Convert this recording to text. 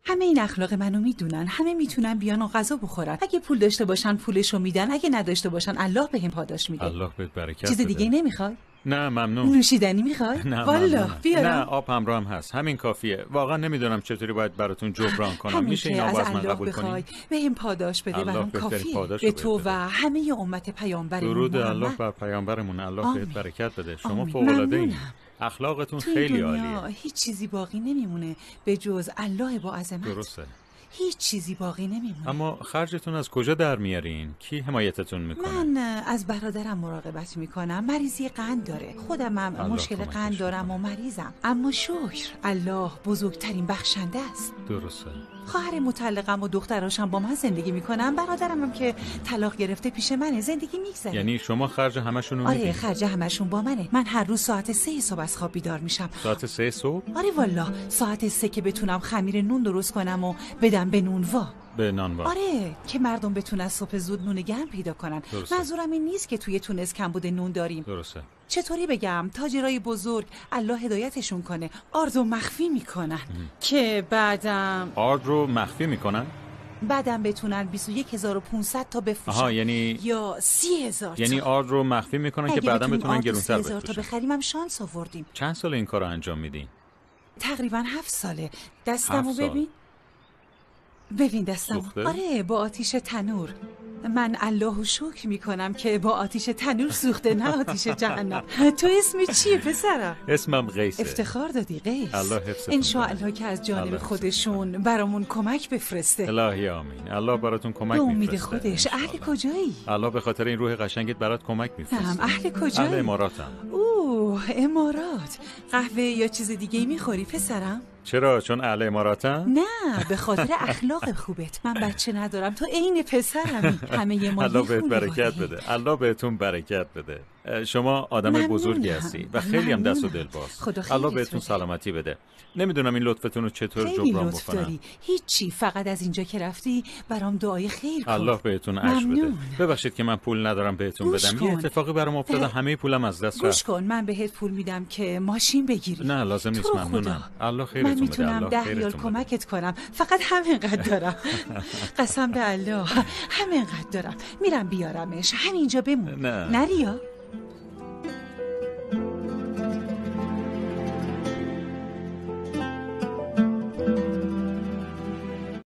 همه این اخلاق منو میدونن، همه میتونن بیان و غذا بخورن. اگه پول داشته باشن پولشو میدن، اگه نداشته باشن الله بهم پاداش میده. الله بهت برکت چیز بده. دیگه نمیخوای؟ نه ممنون. نوشیدنی میخوای؟ نه والا بیارم. نه آب همراه هم هست، همین کافیه. واقعا نمیدونم چطوری باید براتون جبران کنم. میشه این آب از من قبول کنی؟ بهم پاداش بده، برام کافیه. به تو و همه امت پیامبرمون. درود الله بر پیامبرمون. الله بهت برکت بده. شما فوق العاده اید. اخلاقتون خیلی عالیه. هیچ چیزی باقی نمیمونه به جز الله با عظمت. درسته. هیچ چیزی باقی نمیمونه. اما خرجتون از کجا در میارین؟ کی حمایتتون میکنه؟ من از برادرم مراقبت میکنم. مریضی قند داره. خودم هم مشکل قند دارم و مریضم. اما شکر الله بزرگترین بخشنده است. درسته. خواهر مطلقم و دختراشم با من زندگی میکنم. برادرم هم که طلاق گرفته پیش منه، زندگی میگذره. یعنی شما خرج همشون رو میدین؟ آره خرج همشون با منه. من هر روز ساعت 3 صبح از خواب بیدار میشم. ساعت 3 صبح؟ آره والا ساعت 3 که بتونم خمیر نون درست کنم و بدم به نونوا. به نانوا. آره که مردم بتونن صبح زود نون گرم پیدا کنن. منظورم این نیست که توی تونس کمبود نون داریم. درسته. چطوری بگم، تاجرای بزرگ الله هدایتشون کنه آرد رو مخفی میکنن که بعدم آرد رو مخفی میکنن؟ بعدم بتونن 21500 تا بفروشن. آها یعنی یا 30000 تا. یعنی آرد رو مخفی میکنن که بعدم بتونن گرونتر بفروشن. 30000 تا بخریم هم شانس آوردیم. چند سال این کارو انجام میدین؟ تقریبا 7 ساله. دستمو ببین دستم. آره با آتیش تنور. من الله شکر میکنم که با آتیش تنور سوخته، نه آتیش جهنم. تو اسم چیه پسرم؟ اسمم قیسه. افتخار دادی قیس. الله حفظتون. انشاءالله که از جانب خودشون برامون کمک بفرسته. الهی آمین. الله براتون کمک میفرسته. امید خودش. اهل کجایی؟ الله به خاطر این روح قشنگت برات کمک میفرسته. هم اهل کجایی؟ اهل اماراتم. اوه امارات. قهوه یا چیز دیگه میخوری پسرم؟ چرا؟ چون اهل اماراتم؟ نه به خاطر اخلاق خوبت. من بچه ندارم، تو عین پسرمی. همه ما الله بهت برکت بده. الله بهتون برکت بده. شما آدم بزرگی هستی و خیلی هم دست و دل باز. الله بهتون سلامتی بده. نمیدونم این لطفتون رو چطور جبران بکنم. هیچی، فقط از اینجا که رفتی برام دعای خیر کن. الله بهتون عشق بده. ببخشید که من پول ندارم بهتون بدم. یه اتفاقی برام افتاده، همه پولم از دست رفت. گوش کن، من بهت پول میدم که ماشین بگیری. نه لازم نیست، ممنونم. الله خیرتون بده. من میتونم 10 ریال کمکت کنم. فقط همینقدر دارم. قسم به الله همینقدر دارم. میرم بیارمش. همینجا بمون. نه نریا.